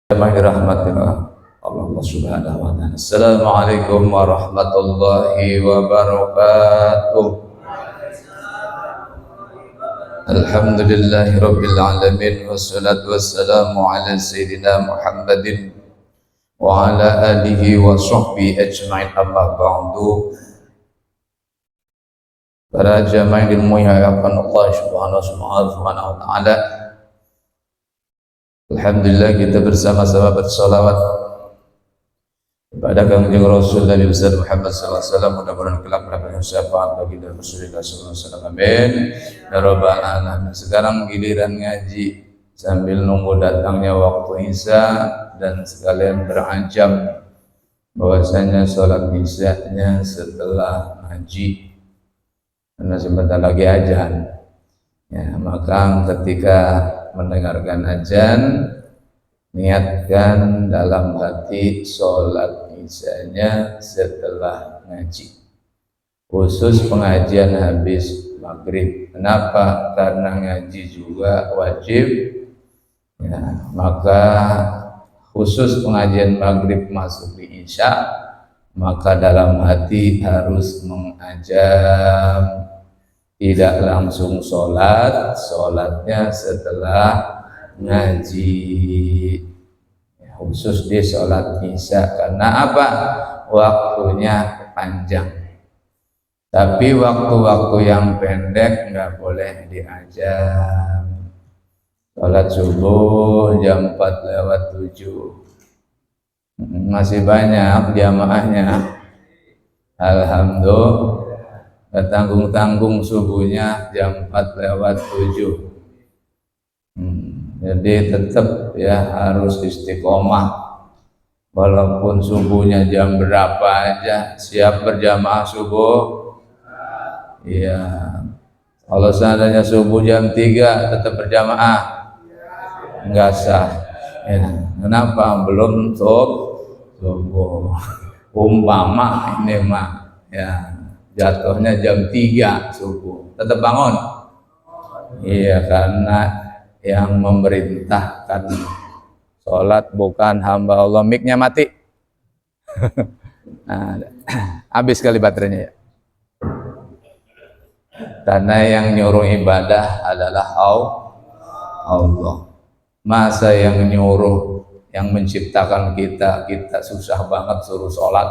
Bismillahirrahmanirrahim. Allah Subhanahu wa taala. Assalamualaikum warahmatullahi wabarakatuh. Alhamdulillahirabbil alamin wassalatu wassalamu ala sayyidina Muhammadin wa ala alihi wa sahbihi ajmain, amma ba'du. Para jamaah yang dimuliakan Allah Subhanahu wa taala, alhamdulillah kita bersama-sama bersalawat kepada Kangjeng Rasul Nabi besar Muhammad sallallahu alaihi wasallam. Mudah-mudahan kelak mendapatkan syafaat bagi dan Rasulullah sallallahu alaihi wasallam. Amin ya rabbal alamin. Sekarang giliran ngaji sambil nunggu datangnya waktu Isya, dan sekalian berancam bahwasanya sholat Isya-nya setelah ngaji, karena sebentar lagi azan. Ya, maka ketika mendengarkan azan, niatkan dalam hati sholat Isya-nya setelah ngaji, khusus pengajian habis maghrib. Kenapa? Karena ngaji juga wajib. Ya, maka khusus pengajian maghrib masuk di Isya, maka dalam hati harus mengajam, tidak langsung sholat, sholatnya setelah ngaji. Ya, khusus di sholat Isya. Karena apa? Waktunya panjang. Tapi waktu-waktu yang pendek nggak boleh diajam. Sholat subuh jam 4:07, masih banyak jamaahnya. Alhamdulillah, tanggung-tanggung subuhnya jam 4:07. Jadi tetap ya harus istiqomah, walaupun subuhnya jam berapa aja siap berjamaah subuh. Iya, kalau seandainya subuh jam 3 tetap berjamaah, enggak sah. Ya, kenapa? Belum subuh. Umpama ini mah ya jatuhnya jam 3 subuh, tetap bangun. Iya, karena yang memerintahkan sholat bukan hamba Allah. Mic-nya mati. Nah, habis kali baterainya ya. Karena yang nyuruh ibadah adalah Allah. Masa yang nyuruh, yang menciptakan kita susah banget suruh sholat.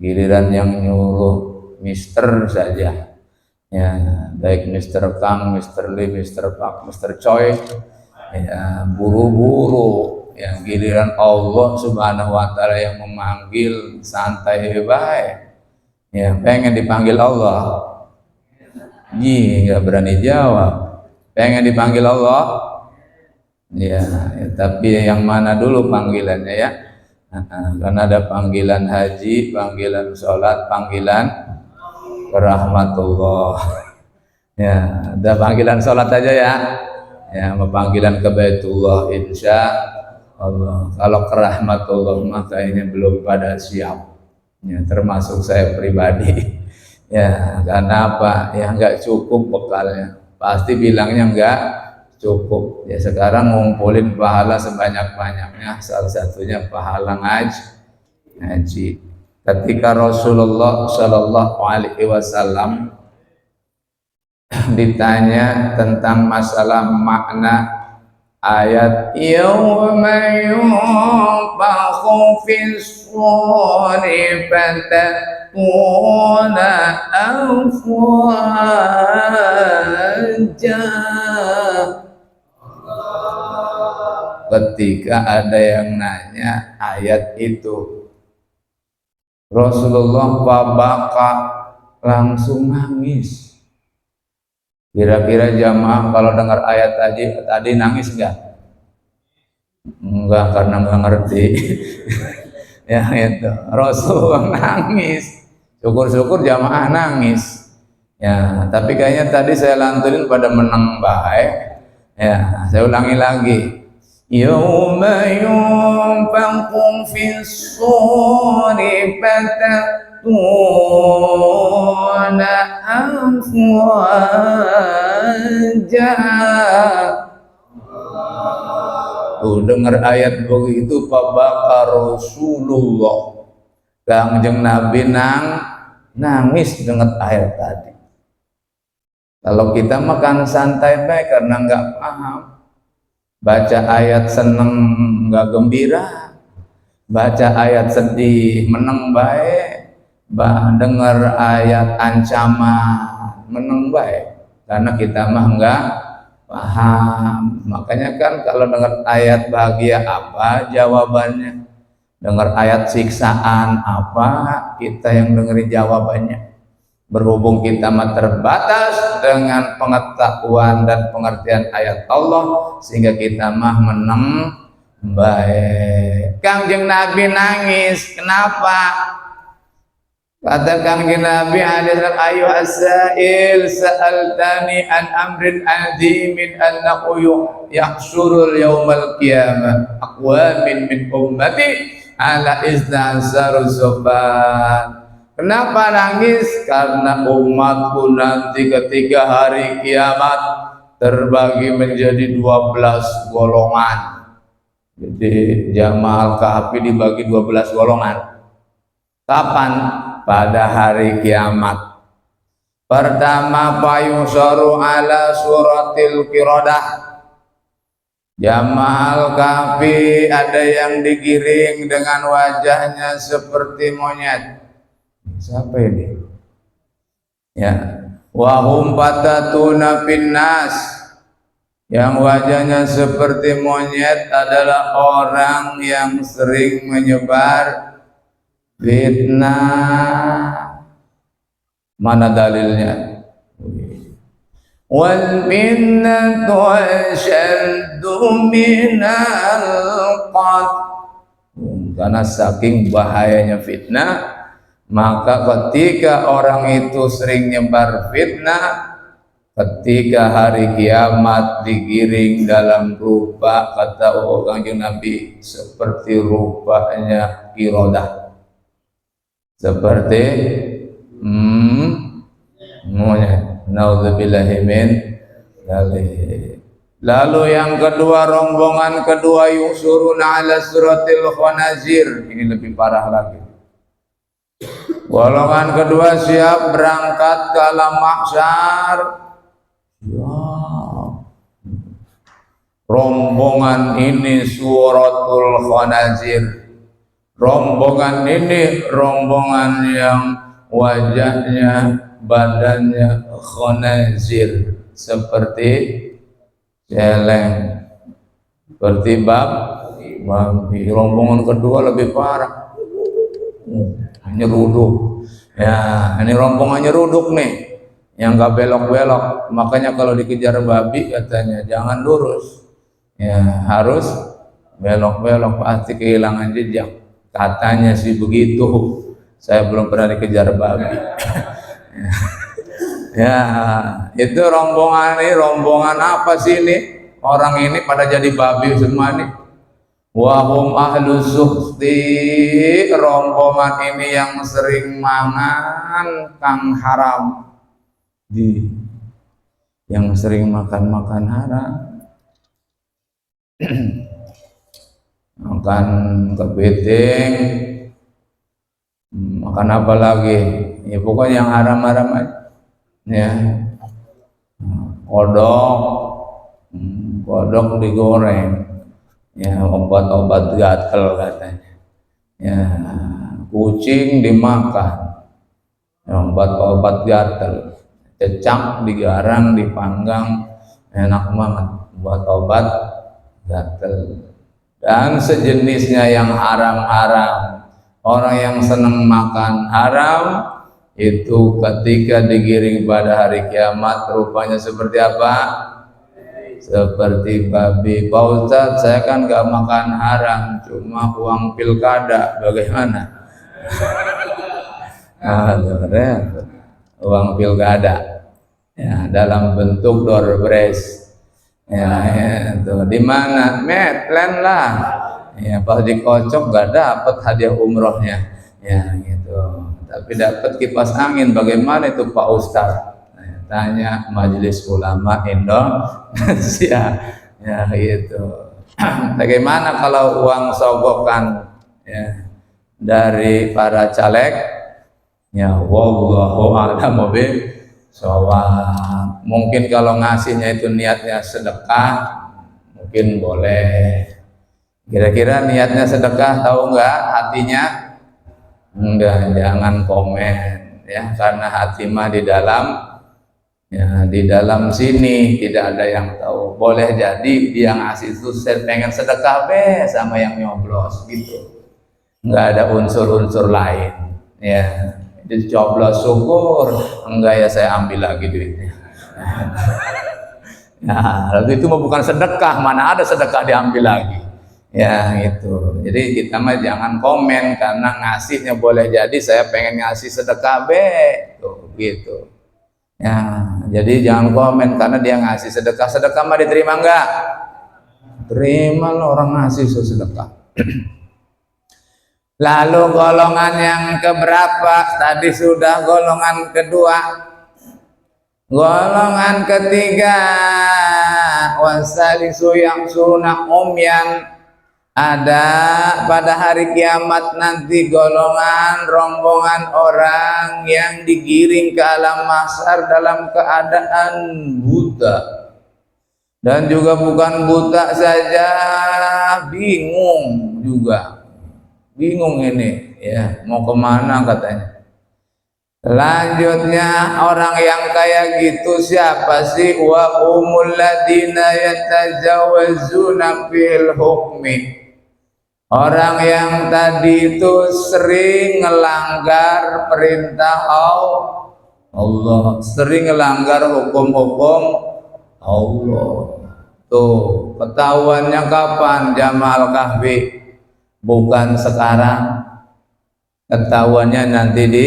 Giliran yang nyuruh Mister saja, ya, baik Mister Kang, Mister Lee, Mister Pak, Mister Choi, ya, buru-buru. Yang giliran Allah Subhanahu wa taala yang memanggil, santai baik. Ya, pengen dipanggil Allah, nggak berani jawab. Pengen dipanggil Allah, ya, tapi yang mana dulu panggilannya ya? Karena ada panggilan haji, panggilan sholat, panggilan rahmatullah. Ya, ada panggilan sholat aja ya. Ya, panggilan ke Baitullah insya Allah. Kalau ke rahmatullah maka ini belum pada siap. Ya, termasuk saya pribadi. Ya, karena apa? Ya nggak cukup bekalnya. Pasti bilangnya nggak cukup. Ya, sekarang ngumpulin pahala sebanyak-banyaknya, salah satunya pahala ngaji. Ketika Rasulullah Shallallahu Alaihi Wasallam ditanya tentang masalah makna ayat yauma yunfakhu fis suri fatatuna afwaja. Ketika ada yang nanya ayat itu, Rasulullah babaka langsung nangis. Kira-kira jamaah kalau dengar ayat tadi nangis enggak? Enggak, karena enggak ngerti. Ya itu, Rasulullah nangis. Syukur-syukur jamaah nangis. Ya, tapi kayaknya tadi saya lantunin pada menang baik. Ya, saya ulangi lagi. Yauma yunfakhu fis suri fatatuna afwaja. Waktu dengar ayat begitu pabaka Rasulullah, Kangjeng Nabi nangis dengan ayat tadi. Kalau kita makan santai baik karena nggak paham, baca ayat seneng nggak gembira, baca ayat sedih meneng baik, dengar ayat ancaman meneng baik, karena kita mah nggak paham. Makanya kan kalau dengar ayat bahagia apa jawabannya, dengar ayat siksaan apa kita yang dengerin jawabannya. Berhubung kita mah terbatas dengan pengetahuan dan pengertian ayat Allah, sehingga kita mah meneng baik. Kangjeng Nabi nangis, kenapa? Kata Kangjeng Nabi adalah ayu asail sa'altani an amrin azimin annahu yahsyurul yaumal qiyamah aqwamin min ummati ala istansar sufan. Kenapa nangis? Karena umatku nanti ketika hari kiamat terbagi menjadi 12 golongan. Jadi jamaah kahfi dibagi 12 golongan. Kapan? Pada hari kiamat. Pertama, payusaru ala suratil qiradah. Jamaah kahfi ada yang digiring dengan wajahnya seperti monyet. Siapa ini? Ya, wahum patatuna pinnas, yang wajahnya seperti monyet adalah orang yang sering menyebar fitnah. Mana dalilnya? Wal minnatu asyaddu minal qatl. Karena saking bahayanya fitnah, maka ketika orang itu sering nyebar fitnah, ketika hari kiamat digiring dalam rupa, kata Kangjeng Nabi, seperti rupanya qirodah, seperti monyet. Naudzubillahi min dzalik. Lalu yang kedua, rombongan kedua, yusuruna ala suratil khanazir. Ini lebih parah lagi. Golongan kedua siap berangkat ke alam mahsyar. Ya. Rombongan ini suratul khanazir. Rombongan ini rombongan yang wajahnya, badannya khanazir, seperti celeng, seperti babi. Rombongan kedua lebih parah. Nyeruduk. Ya, ini rombongan nyeruduk nih, yang gak belok-belok. Makanya kalau dikejar babi katanya jangan lurus, ya harus belok-belok, pasti kehilangan jejak. Katanya sih begitu. Saya belum pernah dikejar babi. Ya, itu rombongan ini, rombongan apa sih ini? Orang ini pada jadi babi semua nih. Wahum ahlu sukhti, rombongan ini yang sering mangan kang haram, yang sering makan haram, makan kepiting, makan apa lagi? Ya pokoknya yang haram-haram aja. Ya, kodok digoreng. Ya, obat-obat gatel katanya. Ya, kucing dimakan. Ya, obat-obat gatel. Cecak digarang, dipanggang, enak banget. Obat-obat gatel. Dan sejenisnya yang haram-haram. Orang yang senang makan haram itu ketika digiring pada hari kiamat rupanya seperti apa? Seperti babi. Pak Ustadz, saya kan gak makan haram, cuma uang pilkada, bagaimana? Uang pilkada, ya, dalam bentuk door prize. Ya, itu di mana? Medland lah. Ya, pas dikocok gak dapat hadiah umrohnya. Ya, gitu. Tapi dapat kipas angin. Bagaimana itu Pak Ustadz? Tanya Majelis Ulama Indonesia, ya gitu. Bagaimana kalau uang sogokan ya, dari para caleg? Ya, wallahu a'lam bishawab. Mungkin kalau ngasihnya itu niatnya sedekah, mungkin boleh. Kira-kira niatnya sedekah, tahu nggak hatinya? Enggak, jangan komen ya, karena hati mah di dalam, ya di dalam sini tidak ada yang tahu. Boleh jadi dia ngasih itu pengen sedekah be sama yang nyoblos gitu, nggak ada unsur-unsur lain ya. Jadi coblos syukur, enggak ya saya ambil lagi duitnya. Nah, lalu itu mah bukan sedekah, mana ada sedekah diambil lagi. Ya itu. Jadi kita mah jangan komen karena ngasihnya boleh jadi saya pengen ngasih sedekah be, tuh gitu. Ya, jadi jangan komen karena dia ngasih sedekah. Sedekah mah diterima enggak? Terima lo orang ngasih sedekah. Lalu golongan yang keberapa? Tadi sudah golongan kedua. Golongan ketiga, wasalisu yang sunah umyan. Ada pada hari kiamat nanti golongan rombongan orang yang digiring ke alam mahsyar dalam keadaan buta, dan juga bukan buta saja, bingung juga, bingung ini ya mau kemana katanya. Lanjutnya orang yang kayak gitu siapa sih? Wa umul ladina yatajawazuna fil hukmi. Orang yang tadi itu sering ngelanggar perintah Allah, sering ngelanggar hukum-hukum Allah. Tuh, ketahuannya kapan Jamal Kahfi? Bukan sekarang. Ketahuannya nanti di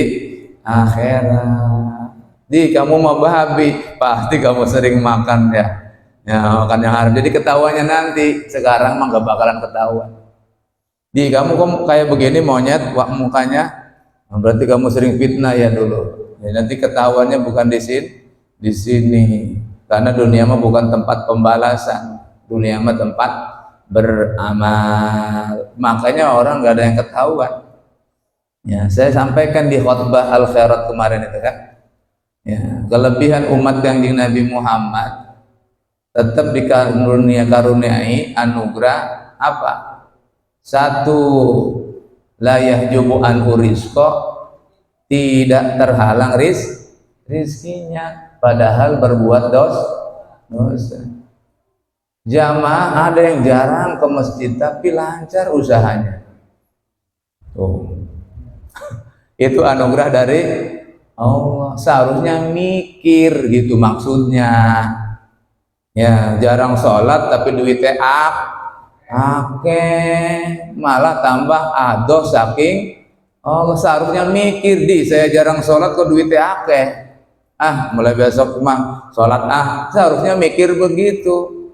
akhirat. Di kamu mau bahabi, pasti kamu sering makan ya. Ya, makan yang haram. Jadi ketahuannya nanti, sekarang mah gak bakalan ketahuan. Di kamu kok kayak begini monyet wak mukanya, berarti kamu sering fitnah ya dulu. Ya, nanti ketahuannya bukan di sini. Karena dunia mah bukan tempat pembalasan. Dunia mah tempat beramal. Makanya orang nggak ada yang ketahuan. Ya, saya sampaikan di khutbah Al-Khairat kemarin itu kan. Ya, kelebihan umat Kanjeng Nabi Muhammad tetap dikaruniai anugerah apa? Satu, la yahjubu an rizqa, tidak terhalang rizkinya padahal berbuat dosa. Jamaah ada yang jarang ke masjid tapi lancar usahanya. Tuh. Itu anugerah dari Allah. Seharusnya mikir gitu maksudnya. Ya, jarang sholat tapi duitnya malah tambah adoh saking Allah. Seharusnya mikir saya jarang sholat kok duitnya mulai besok mah sholat seharusnya mikir begitu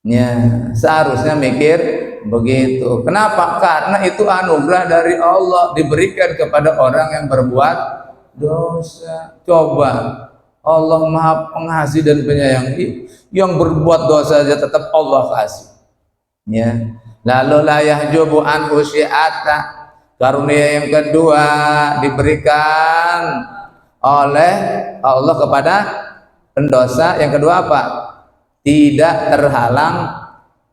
ya, seharusnya mikir begitu. Kenapa? Karena itu anugerah dari Allah diberikan kepada orang yang berbuat dosa. Coba Allah Maha Pengasih dan Penyayang, yang berbuat dosa saja tetap Allah kasih. Ya, lalu la yahjubu an usyi'ata, karunia yang kedua diberikan oleh Allah kepada pendosa. Yang kedua apa? Tidak terhalang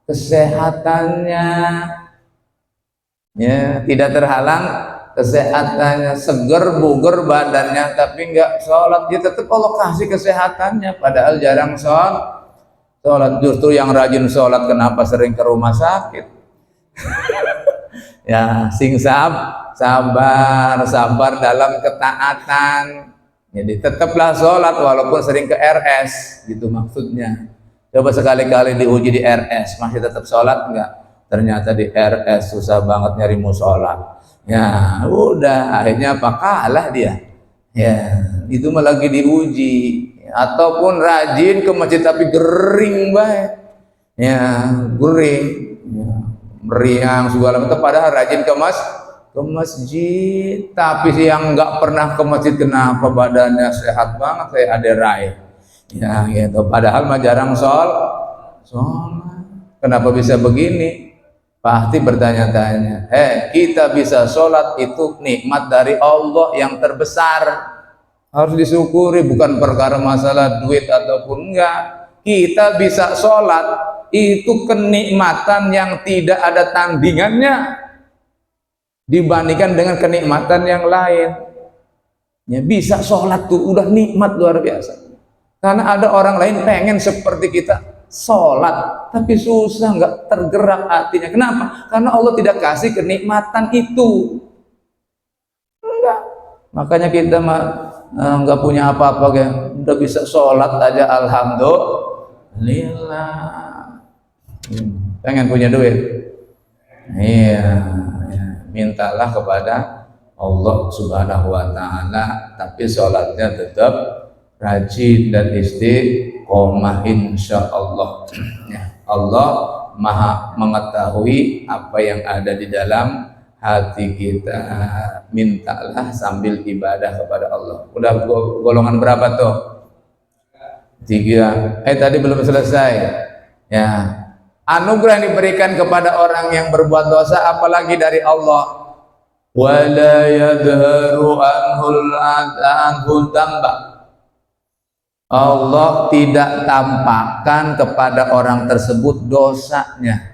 kesehatannya. Ya, tidak terhalang kesehatannya, seger buger badannya tapi enggak sholat, dia tetap Allah kasih kesehatannya padahal jarang sholat. Justru yang rajin sholat kenapa sering ke rumah sakit? Ya, sabar dalam ketaatan. Jadi tetaplah sholat walaupun sering ke RS, gitu maksudnya. Coba sekali-kali diuji di RS, masih tetap sholat enggak? Ternyata di RS susah banget nyari musola. Ya, udah akhirnya apa? Kalah dia. Ya, itu malah lagi diuji. Ataupun rajin ke masjid tapi gering baik, ya gering, ya, meriang segala macam, padahal rajin ke masjid, tapi yang nggak pernah ke masjid kenapa badannya sehat banget kayak ada rai, ya gitu, padahal mah jarang sholat. kenapa bisa begini? Pasti bertanya-tanya. Kita bisa sholat itu nikmat dari Allah yang terbesar. Harus disyukuri, bukan perkara masalah duit ataupun enggak. Kita bisa sholat itu kenikmatan yang tidak ada tandingannya dibandingkan dengan kenikmatan yang lain. Ya, bisa sholat tuh udah nikmat luar biasa. Karena ada orang lain pengen seperti kita sholat, tapi susah, nggak tergerak hatinya. Kenapa? Karena Allah tidak kasih kenikmatan itu. Enggak. Makanya kita nggak punya apa-apa, udah bisa sholat aja, alhamdulillah. Pengen punya duit? Iya, mintalah kepada Allah Subhanahu wa Ta'ala, tapi sholatnya tetap rajin dan istiqomah, insya Allah. Allah Maha mengetahui apa yang ada di dalam hati kita. Mintalah sambil ibadah kepada Allah. Udah golongan berapa tuh? 3. Tadi belum selesai. Ya, anugerah yang diberikan kepada orang yang berbuat dosa apalagi dari Allah. Wala yadharu anhul dhanba. Allah tidak tampakkan kepada orang tersebut dosanya.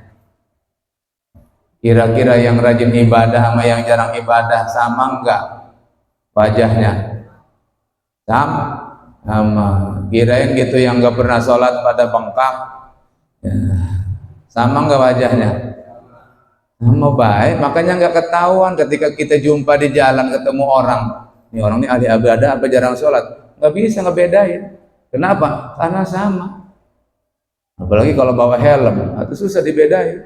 Kira-kira yang rajin ibadah sama yang jarang ibadah sama enggak wajahnya? Sama. Kirain gitu yang enggak pernah sholat pada bengkak, sama enggak wajahnya? Sama baik. Makanya enggak ketahuan ketika kita jumpa di jalan ketemu orang. Ini orang ini ahli ibadah apa jarang sholat? Enggak bisa ngebedain. Kenapa? Karena sama. Apalagi kalau bawa helm, itu susah dibedain.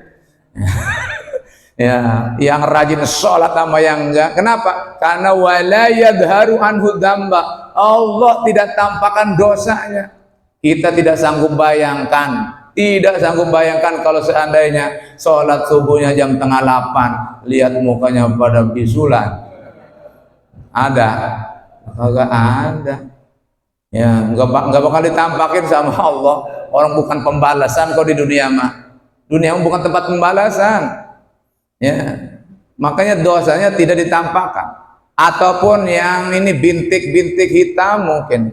Ya, yang rajin sholat sama yang enggak. Kenapa? Karena wala yadharu anhu dzamba. Allah tidak tampakkan dosanya. Kita tidak sanggup bayangkan. Tidak sanggup bayangkan kalau seandainya sholat subuhnya jam 7:30, lihat mukanya pada bisulan. Ada? Enggak ada. Ya, enggak bakal ditampakin sama Allah. Orang bukan pembalasan kok di dunia mah. Dunia bukan tempat pembalasan. Ya, makanya dosanya tidak ditampakkan. Ataupun yang ini bintik-bintik hitam mungkin.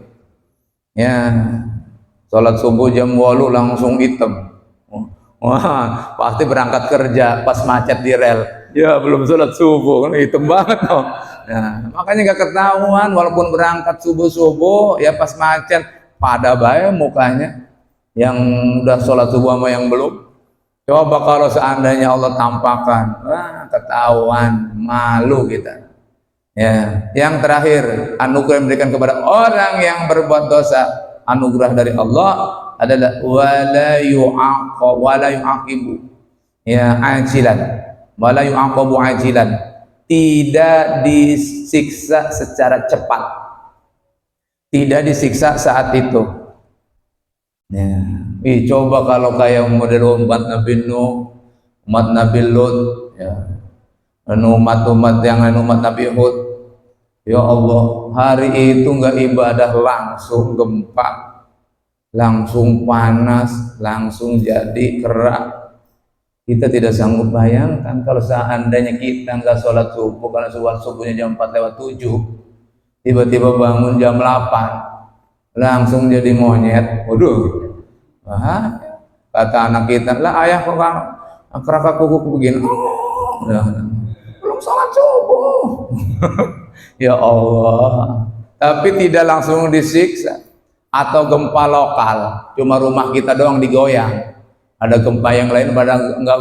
Ya, sholat subuh jam 8 langsung hitam. Wah, pasti berangkat kerja pas macet di rel. Ya, belum sholat subuh, kan hitam banget dong. Nah, makanya nggak ketahuan walaupun berangkat subuh-subuh, ya pas macet pada bae mukanya. Yang udah sholat subuh sama yang belum. Coba kalau seandainya Allah tampakkan, ketahuan, malu kita. Ya, yang terakhir, anugerah yang diberikan kepada orang yang berbuat dosa, anugerah dari Allah adalah wala yu'aqibu ya ajilan, wala yu'aqabu ajilan, tidak disiksa secara cepat, tidak disiksa saat itu. Ya, coba kalau kayak model umat Nabi Nuh, umat Nabi Lut, ya, umat-umat yang umat Nabi Hud, ya Allah, hari itu enggak ibadah langsung gempa, langsung panas, langsung jadi kerak. Kita tidak sanggup bayangkan kalau seandainya kita enggak sholat subuh, karena sholat subuhnya jam 4:07, tiba-tiba bangun jam 8, langsung jadi monyet. Waduh, kata anak kita, lah ayah kok keraka kuku begini. Belum sholat subuh. Ya Allah, tapi tidak langsung disiksa. Atau gempa lokal, cuma rumah kita doang digoyang. Ada gempa yang lain pada enggak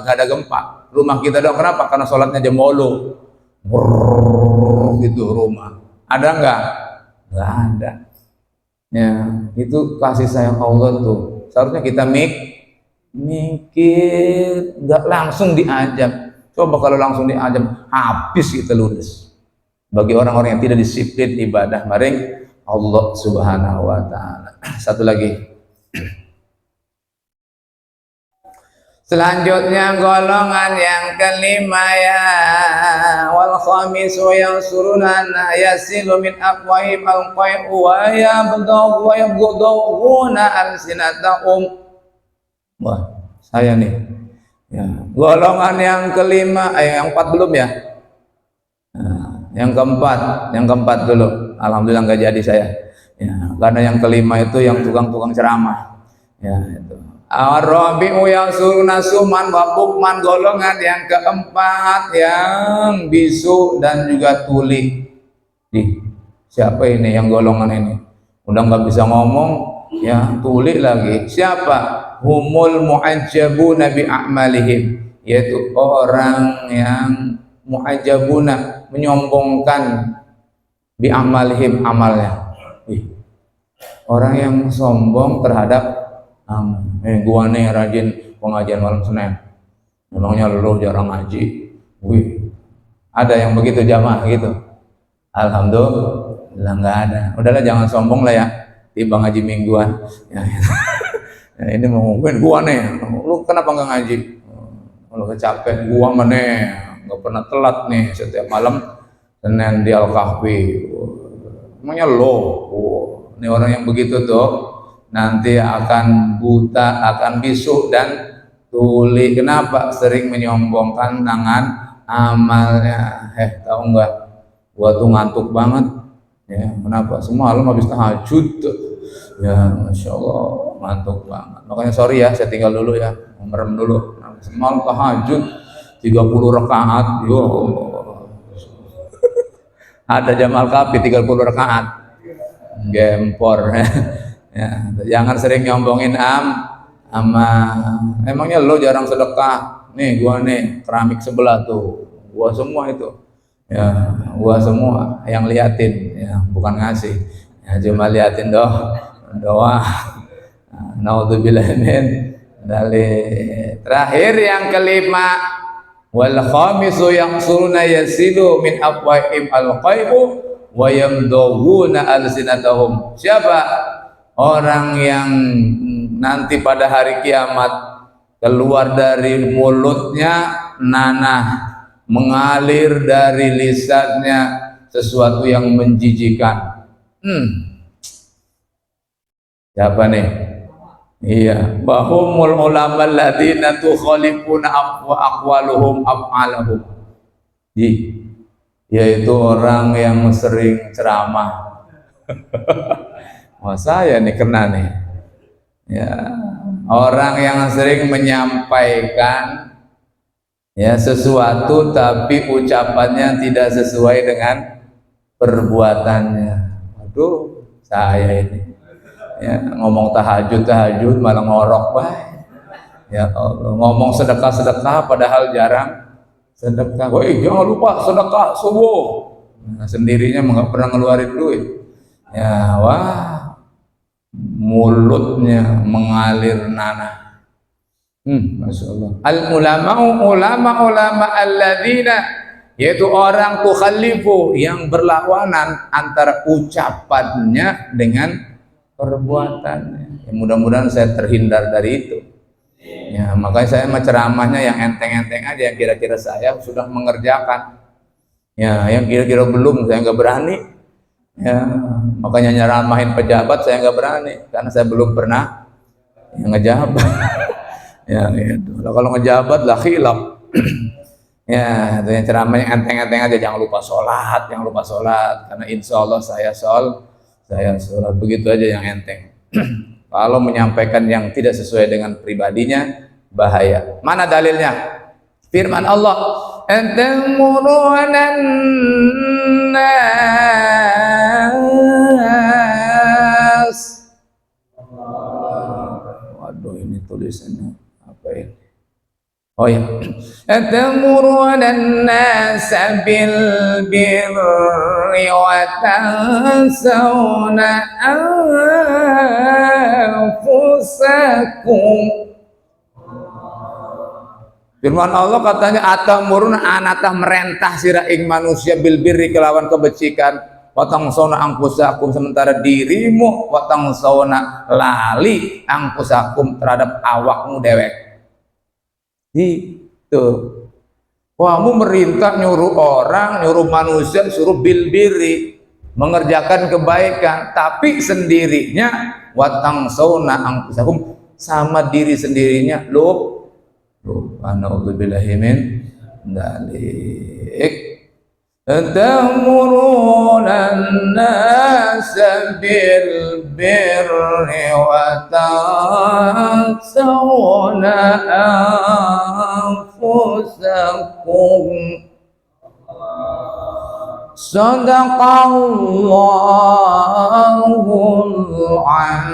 ada gempa. Rumah kita doang, kenapa? Karena sholatnya jam 8. Gitu rumah. Ada enggak? Enggak ada. Ya, itu kasih sayang Allah tuh. Seharusnya kita mikir, enggak langsung diajak. Coba kalau langsung diajak, habis kita ludes. Bagi orang-orang yang tidak disiplin ibadah maring Allah Subhanahu wa Ta'ala. Satu lagi. Selanjutnya golongan yang kelima, ya wal khamisu yansuruna yasilu min aqwaim al-qayb wa yabdaw wa yabdawuna alsinatahum. Wah, saya nih. Ya, golongan yang kelima, yang keempat belum ya? Nah, yang keempat dulu. Alhamdulillah nggak jadi saya. Ya, karena yang kelima itu yang tukang-tukang ceramah. Ya, itu. Ar-rabi'u yasuruna suman wa bukman, golongan yang keempat yang bisu dan juga tuli. Siapa ini yang golongan ini? Udah nggak bisa ngomong, ya tuli lagi. Siapa? Humul mu'ajjabuna bi a'malihim, yaitu orang yang mu'ajjabuna, menyombongkan bi a'malihim, amalnya. Orang yang sombong terhadap amal. Gua nih rajin pengajian malam Senin. Memangnya lu jarang ngaji? Ada yang begitu jamaah gitu? Alhamdulillah nggak ada. Udahlah jangan sombong lah ya. Tiba ngaji mingguan. Ya, ya, ini mungkin gua nih. Lu kenapa nggak ngaji? Lu kecapean, gua mana? Nggak pernah telat nih setiap malam Senin di Al-Kahfi. Emangnya lo? Ini orang yang begitu tuh nanti akan buta, akan bisu dan tuli. Kenapa? Sering menyombongkan dengan amalnya. Tahu nggak? Gua tuh ngantuk banget. Ya, kenapa? Semalam habis tahajud. Ya, masya Allah, ngantuk banget. Makanya sorry ya, saya tinggal dulu ya, merem dulu. Semalam tahajud 30 rakaat. Yo, ada Jamal Kapi 30 rakaat. Gempor. Ya, jangan sering nyombongin sama emangnya lo jarang sedekah. Nih gua nih keramik sebelah tuh, gua semua itu ya, gua semua yang liatin ya, bukan ngasih ya, cuma liatin doa. Naudzubillah min dzalik. Terakhir yang kelima, wal khamisu yaqsuruna yasilu min afwahim al-qaibu wa yamdawuna alsinatahum. Siapa? Orang yang nanti pada hari kiamat keluar dari mulutnya nanah, mengalir dari lisannya sesuatu yang menjijikan. Siapa nih? Iya, bahumul ulama alladziina tukhalifuna aqwaluhum af'alahum. Yaitu orang yang sering ceramah. Oh, saya nih kena nih. Ya, orang yang sering menyampaikan ya sesuatu tapi ucapannya tidak sesuai dengan perbuatannya. Aduh, saya ini ya ngomong tahajud malah ngorok, wah. Ya Allah, ngomong sedekah padahal jarang sedekah. Woi, jangan lupa sedekah subuh. Nah, sendirinya nggak pernah ngeluarin duit. Ya, wah, mulutnya mengalir nanah. Masya Allah. Ulama alladzina, yaitu orang tukhalifu, yang berlawanan antara ucapannya dengan perbuatannya. Ya, mudah-mudahan saya terhindar dari itu. Ya, makanya saya ceramahnya yang enteng-enteng aja, yang kira-kira saya sudah mengerjakan. Ya, yang kira-kira belum saya nggak berani. Ya, makanya nyeramahin pejabat saya nggak berani karena saya belum pernah ngejabat. Ya, gitu. Kalau ngejabat lah khilaf. Ya, itu yang ceramah yang enteng-enteng aja, jangan lupa sholat karena insya Allah saya sholat, begitu aja yang enteng. Kalau menyampaikan yang tidak sesuai dengan pribadinya bahaya. Mana dalilnya? Firman Allah, antamurunan nas. Waduh, ini tulisannya apa ini? Oh ya, antamurunan nas bil birri wa tansawna anfusakum. Firman Allah katanya atamurun anatah merentah sira ing manusia bil birri kelawan kebajikan, watang sauna angkusakum sementara dirimu watang sauna lali angkusakum terhadap awakmu dewek. Itu kamu merintah nyuruh manusia suruh bil birri, mengerjakan kebaikan, tapi sendirinya watang sauna angkusakum sama diri sendirinya lupa. Na'udzubillahi min dzalik. تأمرون الناس بالبر وتنسون أنفسكم صدق الله العظيم.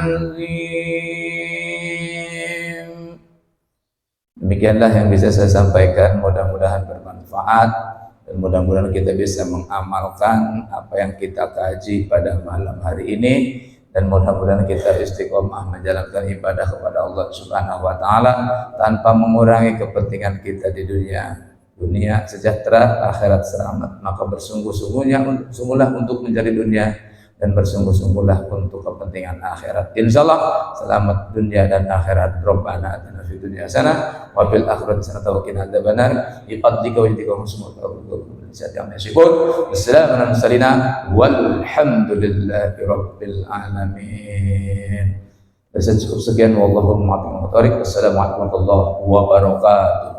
Demikianlah yang bisa saya sampaikan, mudah-mudahan bermanfaat. Dan mudah-mudahan kita bisa mengamalkan apa yang kita kaji pada malam hari ini, dan mudah-mudahan kita istiqomah menjalankan ibadah kepada Allah Subhanahu wa taala tanpa mengurangi kepentingan kita di dunia sejahtera, akhirat selamat. Maka bersungguh-sungguhlah untuk mencari dunia dan bersungguh-sungguhlah untuk kepentingan akhirat. Insyaallah selamat dunia dan akhirat. Rabbana atina fid dunya hasanah wa fil akhirati hasanah wa qina adzabannar. Biqadrika wa idika husnul Assalamualaikum walhamdulillahi rabbil alamin. Cukup sekian, wallahu a'lam. Assalamualaikum warahmatullahi wabarakatuh.